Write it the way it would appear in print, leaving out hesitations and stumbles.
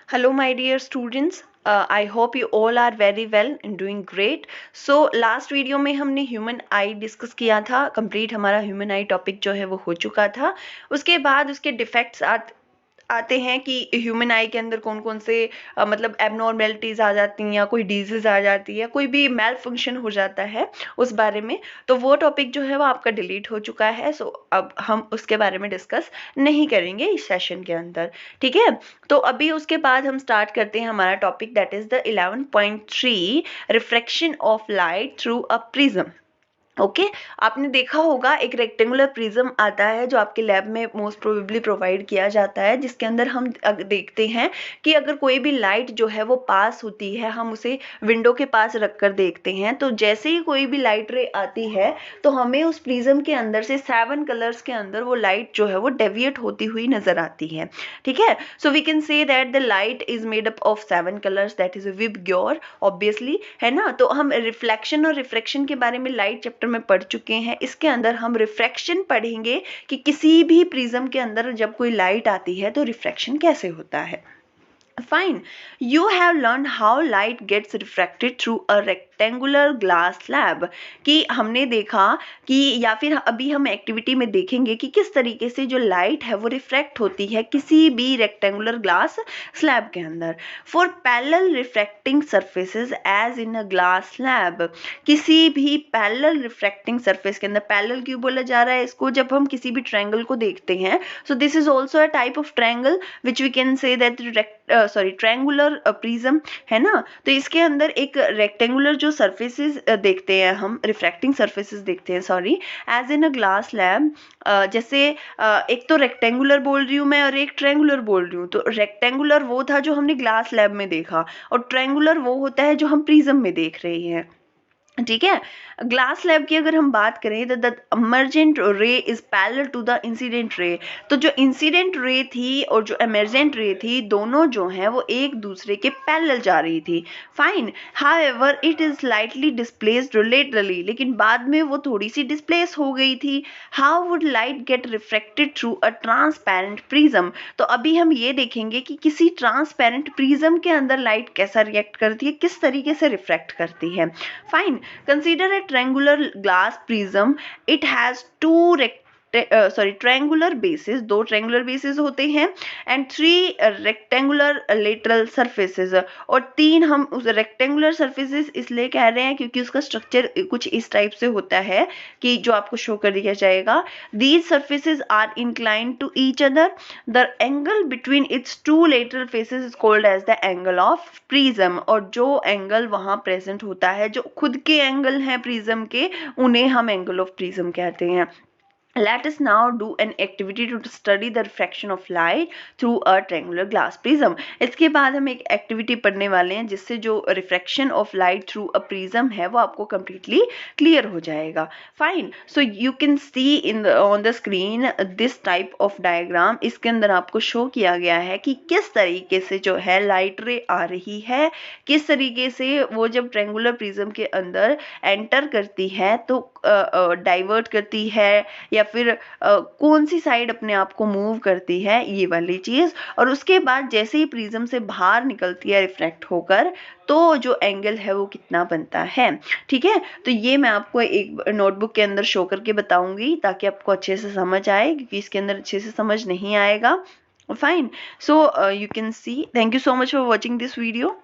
Hello, my dear students. I hope you all are very well and doing great. So last video में हमने human I discuss किया था, complete हमारा human आई topic जो है वो हो चुका था। उसके बाद उसके डिफेक्ट्स आते हैं कि ह्यूमन आई के अंदर कौन कौन से मतलब एबनॉर्मेलिटीज आ जाती हैं या कोई डिजीज आ जाती है, कोई भी मेल फंक्शन हो जाता है उस बारे में। तो वो टॉपिक जो है वो आपका डिलीट हो चुका है। सो अब हम उसके बारे में डिस्कस नहीं करेंगे इस सेशन के अंदर, ठीक है। तो अभी उसके बाद हम स्टार्ट करते हैं हमारा topic, that is the 11.3 refraction of light through a prism. Okay आपने देखा होगा एक रेक्टेंगुलर प्रिज्म आता है जो आपके लैब में मोस्ट प्रोबेबली प्रोवाइड किया जाता है, जिसके अंदर हम देखते हैं कि अगर कोई भी लाइट जो है वो पास होती है, हम उसे विंडो के पास रख कर देखते हैं, तो जैसे ही कोई भी लाइट रे आती है तो हमें उस प्रिज्म के अंदर से 7 कलर्स के अंदर वो लाइट जो है वो डेविएट होती हुई नजर आती है, ठीक है। So we can say that the light is made up of 7 colours, that is VIBGYOR obviously, है ना। तो हम रिफ्लेक्शन और रिफ्रैक्शन के बारे में लाइट चैप्टर में पढ़ चुके हैं। इसके अंदर हम रिफ्रैक्शन पढ़ेंगे कि किसी भी प्रिज्म के अंदर जब कोई लाइट आती है तो रिफ्रैक्शन कैसे होता है। Fine. You have learned how light gets refracted through a rectangular glass slab. कि हमने देखा कि या फिर अभी हम एक्टिविटी में देखेंगे कि किस तरीके से जो लाइट है वो रिफ्रैक्ट होती है किसी भी रेक्टेंगुलर ग्लास स्लैब के अंदर। For parallel refracting surfaces as in a glass slab, किसी भी पैरेलल रिफ्रैक्टिंग सरफेस के अंदर, पैरेलल क्यों बोला जा रहा है इसको, जब हम किसी भी ट्रायंगल को देखते हैं, so this is also a type of triangle which we can say that triangular prism, है ना। तो इसके अंदर एक रेक्टेंगुलर जो सरफेसेस देखते हैं हम, रिफ्रैक्टिंग सरफेसेस देखते हैं, sorry, as in a glass slab. जैसे एक तो रेक्टेंगुलर बोल रही हूँ मैं और एक ट्रायंगुलर बोल रही हूँ। तो रेक्टेंगुलर वो था जो हमने ग्लास स्लैब में देखा और ट्रायंगुलर वो होता है जो हम प्रिज्म में देख रहे हैं, ठीक है। ग्लास स्लैब की अगर हम बात करें तो the emergent ray is parallel to the incident ray. तो जो इंसिडेंट रे थी और जो इमर्जेंट रे थी, दोनों जो हैं वो एक दूसरे के पैरेलल जा रही थी। Fine, however it is slightly displaced relatively, लेकिन बाद में वो थोड़ी सी डिस्प्लेस हो गई थी। How would light gate reflected through a transparent prism. तो अभी हम ये देखेंगे कि किसी ट्रांसपेरेंट प्रिज्म के अंदर लाइट कैसा रिएक्ट करती है, किस तरीके से रिफ्लेक्ट करती है। Fine, consider a triangular glass prism. It has two triangular bases, दो triangular bases होते हैं, and 3 rectangular lateral surfaces, और 3 हम उस rectangular surfaces इसलिए कह रहे हैं क्योंकि उसका स्ट्रक्चर कुछ इस टाइप से होता है कि जो आपको शो कर दिया जाएगा। These surfaces are inclined to each other. The angle between its two lateral faces is called as the angle of prism, और जो एंगल वहां प्रेजेंट होता है, जो खुद के एंगल हैं प्रिज्म के, उन्हें हम एंगल ऑफ प्रिज्म कहते हैं। Let us now do an activity to study the refraction of light through a triangular glass prism. इसके बाद हम एक एक्टिविटी पढ़ने वाले हैं जिससे जो refraction of light through a prism है वो आपको completely क्लियर हो जाएगा। Fine, so you can see in on the screen this type of diagram. इसके अंदर आपको शो किया गया है कि किस तरीके से जो है लाइट रे आ रही है, किस तरीके से वो जब ट्रायंगुलर प्रिज्म के अंदर एंटर करती है तो डाइवर्ट करती है या फिर कौन सी साइड अपने आप को मूव करती है, ये वाली चीज। और उसके बाद जैसे ही प्रिज्म से बाहर निकलती है रिफ्रैक्ट होकर, तो जो एंगल है वो कितना बनता है, ठीक है। तो ये मैं आपको एक नोटबुक के अंदर शो करके बताऊंगी ताकि आपको अच्छे से समझ आए, क्योंकि इसके अंदर अच्छे से समझ नहीं आएगा। Fine, so you can see, thank you so much for watching this video.